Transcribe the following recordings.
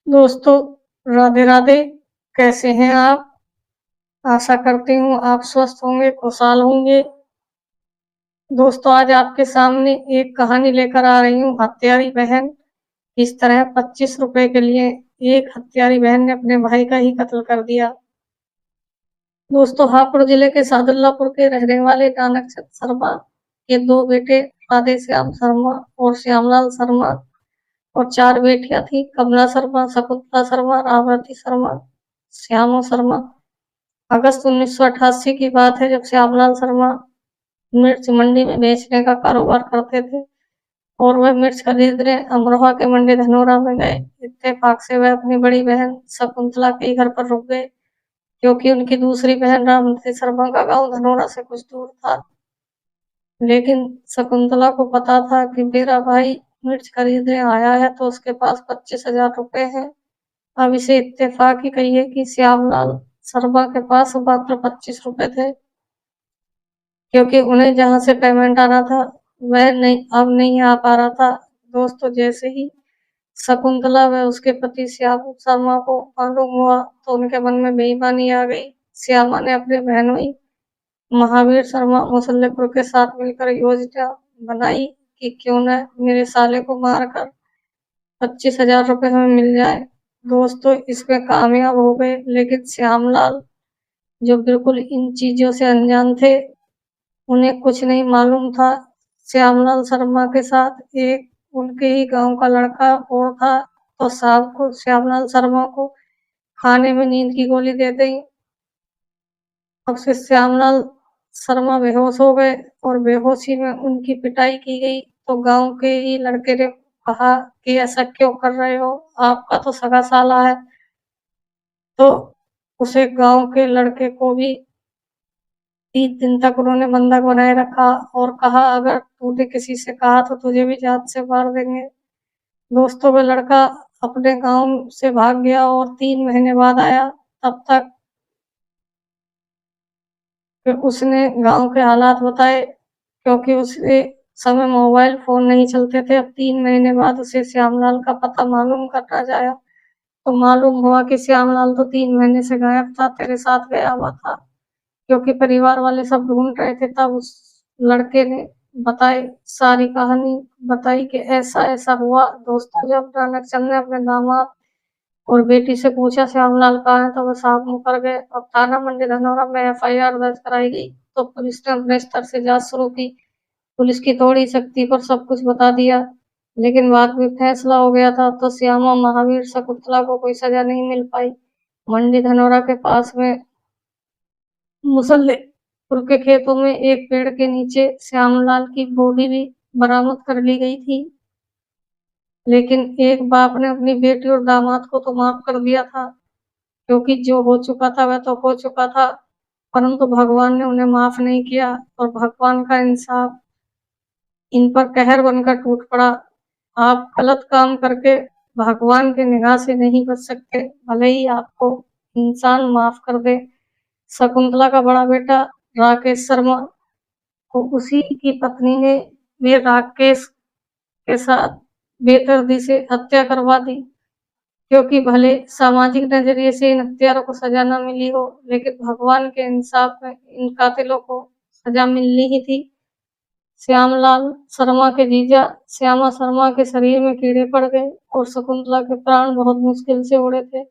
दोस्तों, राधे राधे। कैसे हैं आप? आशा करती हूँ आप स्वस्थ होंगे, खुशहाल होंगे। दोस्तों, आज आपके सामने एक कहानी लेकर आ रही हूँ, हत्यारी बहन। इस तरह 25 रुपए के लिए एक हत्यारी बहन ने अपने भाई का ही कत्ल कर दिया। दोस्तों, हापुड़ जिले के सादुल्लापुर के रहने वाले नानक चंद शर्मा के 2 बेटे राधे श्याम शर्मा और श्यामलाल शर्मा और 4 बेटियां थी, कमला शर्मा, शकुंतला शर्मा, रामवती शर्मा, श्यामा शर्मा। अगस्त 1988 की बात है, जब श्यामलाल शर्मा मिर्च मंडी में बेचने का कारोबार करते थे और वह मिर्च खरीदने अमरोहा के मंडी धनोरा में गए। इत्तेफाक से वह अपनी बड़ी बहन शकुंतला के घर पर रुक गए, क्योंकि उनकी दूसरी बहन रामवती शर्मा का गांव धनोरा से कुछ दूर था। लेकिन शकुंतला को पता था कि मेरा भाई मिर्च खरीदने आया है तो उसके पास 25,000 रुपए हैं। अब इसे इत्तेफाक ही कहिए कि श्यामलाल शर्मा के पास मात्र 25 रुपए थे, क्योंकि उन्हें जहां से पेमेंट आना था वह अब नहीं आ पा रहा था। दोस्तों, जैसे ही शकुंतला व उसके पति श्याम शर्मा को मालूम हुआ तो उनके मन में बेईमानी आ गई। श्यामा ने अपने बहनोई महावीर शर्मा मुसल्लेपुर के साथ मिलकर योजना बनाई कि क्यों न मेरे साले को मारकर 25,000 रुपए हमें मिल जाए। दोस्तों, इसमें कामयाब हो गए, लेकिन श्यामलाल, जो बिल्कुल इन चीजों से अनजान थे, उन्हें कुछ नहीं मालूम था। श्यामलाल शर्मा के साथ एक उनके ही गांव का लड़का और था, तो शाम को श्यामलाल शर्मा को खाने में नींद की गोली दे दी। अब से श्यामलाल शर्मा बेहोश हो गए और बेहोशी में उनकी पिटाई की गई। तो गांव के ही लड़के ने कहा कि ऐसा क्यों कर रहे हो, आपका तो सगा साला है। तो उसे गांव के लड़के को भी 3 दिन तक उन्होंने बंधक बनाए रखा और कहा, अगर तूने किसी से कहा तो तुझे भी जान से मार देंगे। दोस्तों, वह लड़का अपने गांव से भाग गया और 3 महीने बाद आया। तब तक फिर उसने गांव के हालात बताए, क्योंकि उसे समय मोबाइल फोन नहीं चलते थे। अब 3 महीने बाद उसे श्यामलाल का पता मालूम करना चाहा, तो मालूम हुआ कि श्यामलाल तो 3 महीने से गायब था, तेरे साथ गया हुआ था। क्योंकि परिवार वाले सब ढूंढ रहे थे, तब उस लड़के ने बताई, सारी कहानी बताई कि ऐसा ऐसा हुआ। दोस्तों, जब नानक चंद ने अपने दामाद और बेटी से पूछा श्यामलाल कहाँ है, तो वो साफ मुकर गए। अब थाना मंडी धनौरा में एफआईआर दर्ज कराई गई, तो पुलिस ने अपने स्तर से जांच शुरू की। पुलिस की थोड़ी शक्ति पर सब कुछ बता दिया, लेकिन बाद में फैसला हो गया था, तो श्यामा महावीर शकुंतला को कोई सजा नहीं मिल पाई। मंडी धनौरा के पास में मुसल्लेपुर के खेतों में एक पेड़ के नीचे श्यामलाल की बॉडी भी बरामद कर ली गई थी। लेकिन एक बाप ने अपनी बेटी और दामाद को तो माफ कर दिया था, क्योंकि जो हो चुका था वह तो हो चुका था, परंतु भगवान ने उन्हें माफ नहीं किया और भगवान का इंसाफ इन पर कहर बनकर टूट पड़ा। आप गलत काम करके भगवान की निगाह से नहीं बच सकते, भले ही आपको इंसान माफ कर दे। शकुंतला का बड़ा बेटा राकेश शर्मा को उसी की पत्नी ने वीर राकेश के साथ बेदर्दी से हत्या करवा दी, क्योंकि भले सामाजिक नजरिए से इन हत्यारों को सजा न मिली हो, लेकिन भगवान के इंसाफ में इन कातिलों को सजा मिलनी ही थी। श्यामलाल शर्मा के जीजा श्यामा शर्मा के शरीर में कीड़े पड़ गए और शकुंतला के प्राण बहुत मुश्किल से उड़े थे।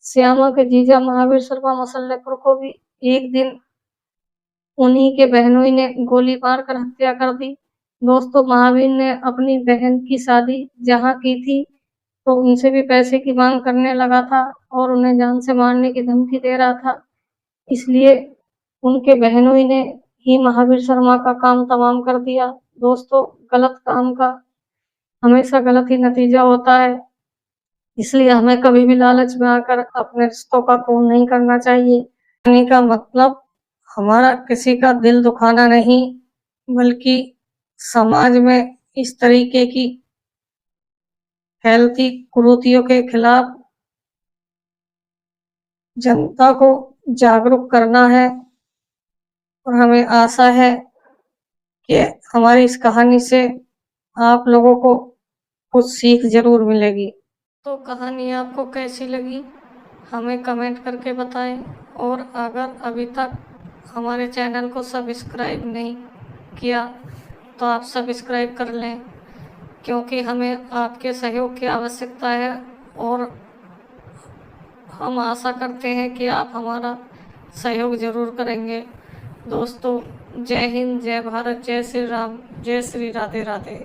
श्यामा के जीजा महावीर शर्मा मसल्लेपुर को भी एक दिन उन्हीं के बहनोई ने गोली मारकर हत्या कर दी। दोस्तों, महावीर ने अपनी बहन की शादी जहां की थी, तो उनसे भी पैसे की मांग करने लगा था और उन्हें जान से मारने की धमकी दे रहा था। इसलिए उनके बहनोई ने ही महावीर शर्मा का काम तमाम कर दिया। दोस्तों, गलत काम का हमेशा गलत ही नतीजा होता है, इसलिए हमें कभी भी लालच में आकर अपने रिश्तों का खून नहीं करना चाहिए। कहने का मतलब हमारा किसी का दिल दुखाना नहीं, बल्कि समाज में इस तरीके की फैलती कुरीतियों के खिलाफ जनता को जागरूक करना है। और हमें आशा है कि हमारी इस कहानी से आप लोगों को कुछ सीख जरूर मिलेगी। तो कहानी आपको कैसी लगी हमें कमेंट करके बताएं, और अगर अभी तक हमारे चैनल को सब्सक्राइब नहीं किया तो आप सब्सक्राइब कर लें, क्योंकि हमें आपके सहयोग की आवश्यकता है, और हम आशा करते हैं कि आप हमारा सहयोग ज़रूर करेंगे। दोस्तों, जय हिंद, जय भारत, जय श्री राम, जय श्री राधे राधे।